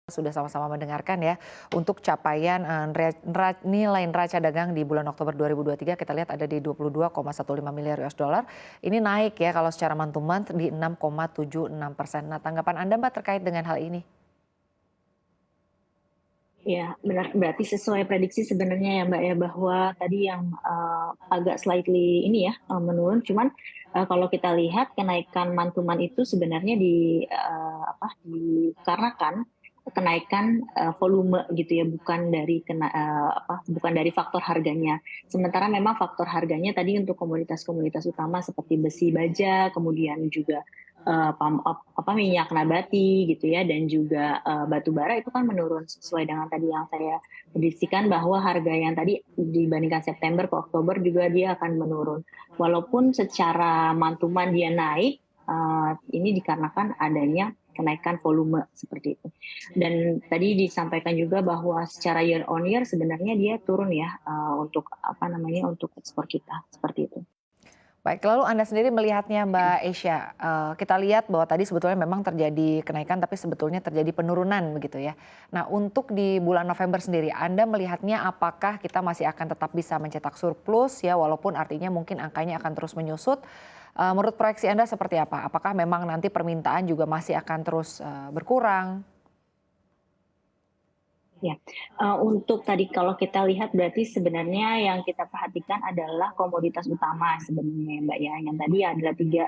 Sudah sama-sama mendengarkan ya, untuk capaian nilai neraca dagang di bulan Oktober 2023 kita lihat ada di 22,15 miliar US dollar. Ini naik ya kalau secara month to month di 6,76%. Nah, tanggapan Anda Mbak terkait dengan hal ini? Ya, benar. Berarti sesuai prediksi sebenarnya ya Mbak ya, bahwa tadi yang agak slightly ini ya menurun. Cuman kalau kita lihat kenaikan month to month itu sebenarnya dikarenakan kenaikan volume gitu ya, bukan dari faktor harganya. Sementara memang faktor harganya tadi untuk komoditas-komoditas utama seperti besi baja, kemudian juga minyak nabati gitu ya, dan juga batu bara itu kan menurun sesuai dengan tadi yang saya prediksikan, bahwa harga yang tadi dibandingkan September ke Oktober juga dia akan menurun. Walaupun secara month to month dia naik, ini dikarenakan adanya kenaikan volume seperti itu. Dan tadi disampaikan juga bahwa secara year on year sebenarnya dia turun ya, untuk ekspor kita seperti itu. Baik, lalu Anda sendiri melihatnya Mbak Esya, kita lihat bahwa tadi sebetulnya memang terjadi kenaikan tapi sebetulnya terjadi penurunan begitu ya. Nah, untuk di bulan November sendiri Anda melihatnya apakah kita masih akan tetap bisa mencetak surplus ya, walaupun artinya mungkin angkanya akan terus menyusut. Menurut proyeksi Anda seperti apa? Apakah memang nanti permintaan juga masih akan terus berkurang? Ya, untuk tadi kalau kita lihat berarti sebenarnya yang kita perhatikan adalah komoditas utama sebenarnya ya, Mbak ya, yang tadi adalah 3,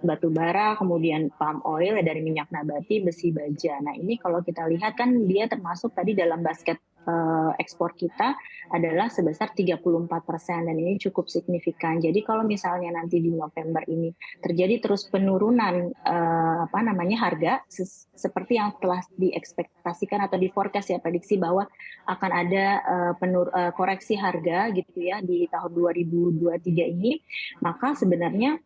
batu bara, kemudian palm oil ya dari minyak nabati, besi baja. Nah, ini kalau kita lihat kan dia termasuk tadi dalam basket ekspor kita adalah sebesar 34%, dan ini cukup signifikan. Jadi kalau misalnya nanti di November ini terjadi terus penurunan harga seperti yang telah diekspektasikan atau diforecast ya, prediksi bahwa akan ada koreksi harga gitu ya di tahun 2023 ini, maka sebenarnya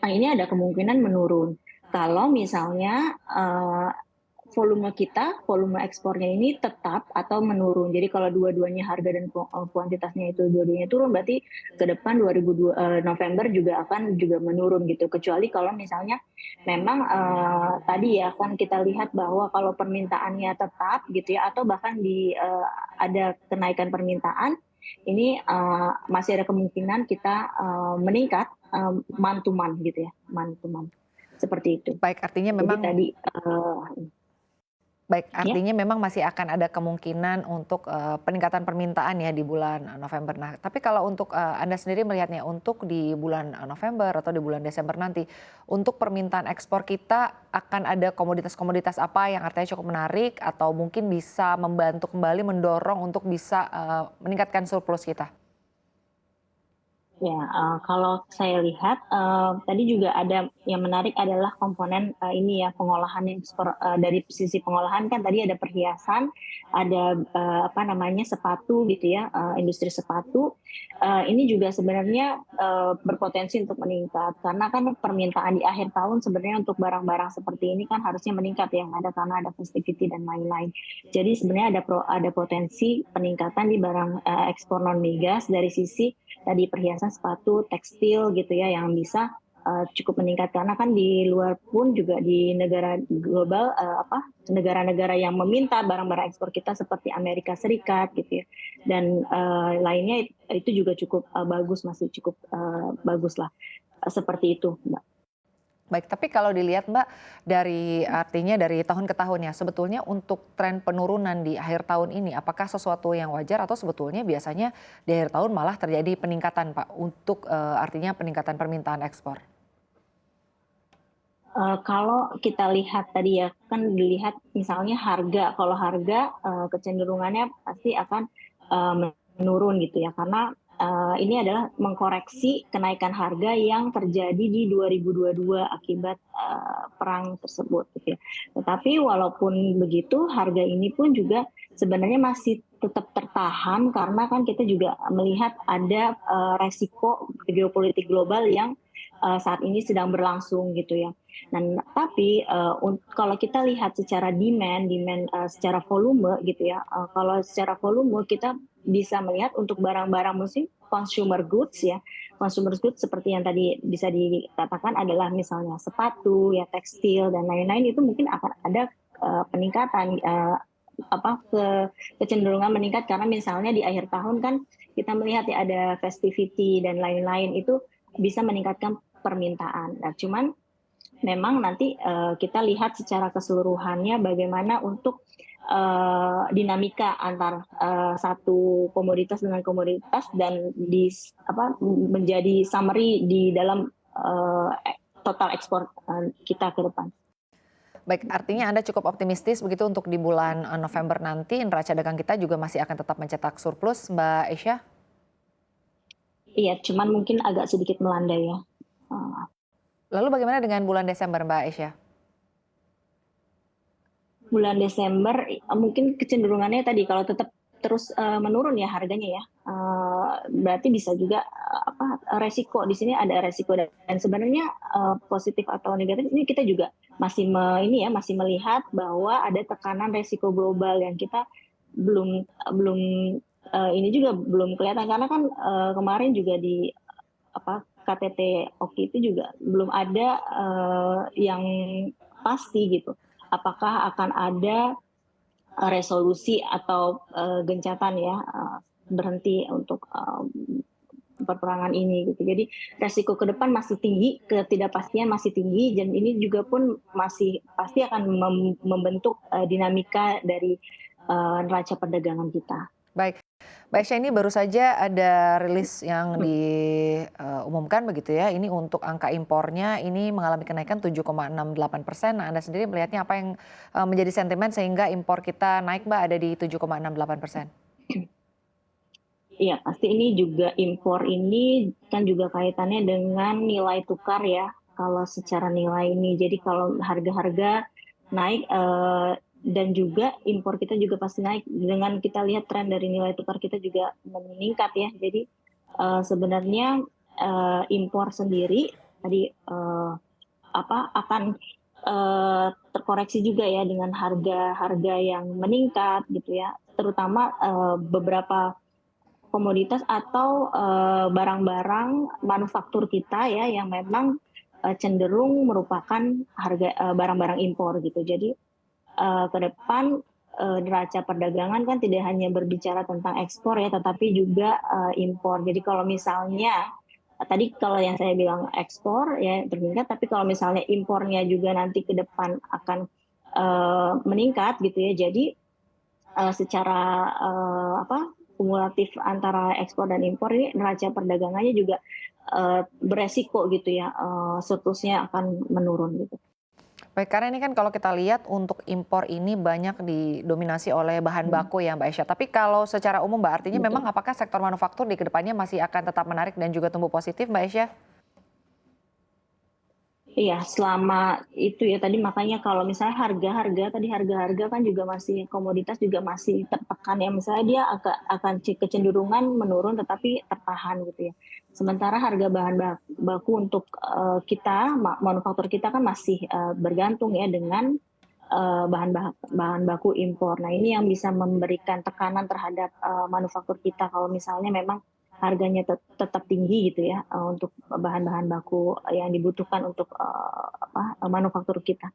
ini ada kemungkinan menurun. Kalau misalnya volume ekspornya ini tetap atau menurun. Jadi kalau dua-duanya harga dan kuantitasnya itu dua-duanya turun, berarti ke depan November juga akan juga menurun gitu. Kecuali kalau misalnya memang tadi ya kan kita lihat bahwa kalau permintaannya tetap gitu ya, atau bahkan ada kenaikan permintaan, ini masih ada kemungkinan kita meningkat month to month gitu ya, month to month seperti itu. Baik, artinya Jadi memang tadi Baik, ya. artinya memang masih akan ada kemungkinan untuk peningkatan permintaan ya di bulan November. Nah, tapi kalau untuk Anda sendiri melihatnya untuk di bulan November atau di bulan Desember nanti, untuk permintaan ekspor kita akan ada komoditas-komoditas apa yang artinya cukup menarik atau mungkin bisa membantu kembali mendorong untuk bisa meningkatkan surplus kita? Ya, kalau saya lihat tadi juga ada yang menarik adalah komponen ini ya, pengolahan ekspor. Dari sisi pengolahan kan tadi ada perhiasan, ada sepatu gitu ya, industri sepatu. Ini juga sebenarnya berpotensi untuk meningkat, karena kan permintaan di akhir tahun sebenarnya untuk barang-barang seperti ini kan harusnya meningkat ya, karena ada festivity dan lain-lain. Jadi sebenarnya ada potensi peningkatan di barang ekspor non migas dari sisi tadi perhiasan, sepatu, tekstil gitu ya, yang bisa cukup meningkat, karena kan di luar pun juga di negara global negara-negara yang meminta barang-barang ekspor kita seperti Amerika Serikat gitu ya, dan lainnya itu juga cukup bagus, masih cukup bagus lah, seperti itu Mbak. Baik, tapi kalau dilihat Mbak, dari artinya dari tahun ke tahun ya, sebetulnya untuk tren penurunan di akhir tahun ini, apakah sesuatu yang wajar atau sebetulnya biasanya di akhir tahun malah terjadi peningkatan Pak, untuk artinya peningkatan permintaan ekspor? Kalau kita lihat tadi ya, kan dilihat misalnya harga, kalau harga kecenderungannya pasti akan menurun gitu ya, karena ini adalah mengkoreksi kenaikan harga yang terjadi di 2022 akibat perang tersebut gitu ya. Tetapi walaupun begitu, harga ini pun juga sebenarnya masih tetap tertahan, karena kan kita juga melihat ada resiko geopolitik global yang saat ini sedang berlangsung gitu ya. Nah, tapi kalau kita lihat secara demand secara volume gitu ya, kalau secara volume kita bisa melihat untuk barang-barang musik consumer goods ya, consumer goods seperti yang tadi bisa dikatakan adalah misalnya sepatu ya, tekstil dan lain-lain, itu mungkin akan ada peningkatan kecenderungan meningkat karena misalnya di akhir tahun kan kita melihat ya ada festivity dan lain-lain itu bisa meningkatkan permintaan. Nah, cuman memang nanti kita lihat secara keseluruhannya bagaimana untuk dinamika antar satu komoditas dengan komoditas dan menjadi summary di dalam total ekspor kita ke depan. Baik, artinya Anda cukup optimistis begitu untuk di bulan November nanti neraca dagang kita juga masih akan tetap mencetak surplus, Mbak Esya? Iya, cuman mungkin agak sedikit melandai ya. Lalu bagaimana dengan bulan Desember, Mbak Esya? Bulan Desember mungkin kecenderungannya tadi kalau tetap terus menurun ya harganya ya, berarti bisa juga resiko di sini ada resiko dan sebenarnya positif atau negatif ini kita juga masih melihat bahwa ada tekanan resiko global yang kita belum belum ini juga belum kelihatan karena kan kemarin juga di KTT Oki itu juga belum ada yang pasti gitu. Apakah akan ada resolusi atau gencatan ya berhenti untuk peperangan ini gitu. Jadi resiko ke depan masih tinggi, ketidakpastian masih tinggi dan ini juga pun masih pasti akan membentuk dinamika dari neraca perdagangan kita. Baik, Mbak Esya, ini baru saja ada rilis yang diumumkan begitu ya, ini untuk angka impornya ini mengalami kenaikan 7,68%. Nah, Anda sendiri melihatnya apa yang menjadi sentimen sehingga impor kita naik, Mbak, ada di 7,68%? Iya, pasti ini juga impor ini kan juga kaitannya dengan nilai tukar ya. Kalau secara nilai ini, jadi kalau harga-harga naik dan juga impor kita juga pasti naik. Dengan kita lihat tren dari nilai tukar kita juga meningkat ya. Jadi sebenarnya impor sendiri tadi akan terkoreksi juga ya dengan harga-harga yang meningkat gitu ya. Terutama beberapa komoditas atau barang-barang manufaktur kita ya yang memang cenderung merupakan barang-barang impor gitu. Jadi ke depan neraca perdagangan kan tidak hanya berbicara tentang ekspor ya, tetapi juga impor. Jadi kalau misalnya tadi kalau yang saya bilang ekspor ya termeningkat, tapi kalau misalnya impornya juga nanti ke depan akan meningkat gitu ya. Jadi secara kumulatif antara ekspor dan impor ini neraca perdagangannya juga beresiko gitu ya, surplusnya akan menurun gitu. Baik, karena ini kan kalau kita lihat untuk impor ini banyak didominasi oleh bahan baku ya, Mbak Esya. Tapi kalau secara umum, Mbak, artinya memang Betul. apakah sektor manufaktur di kedepannya masih akan tetap menarik dan juga tumbuh positif, Mbak Esya? Iya, selama itu ya tadi makanya kalau misalnya harga-harga kan juga masih komoditas juga masih tertekan ya. Misalnya dia akan kecenderungan menurun tetapi tertahan gitu ya. Sementara harga bahan baku untuk kita manufaktur kita kan masih bergantung ya dengan bahan baku impor. Nah, ini yang bisa memberikan tekanan terhadap manufaktur kita kalau misalnya memang harganya tetap tinggi gitu ya untuk bahan-bahan baku yang dibutuhkan untuk manufaktur kita.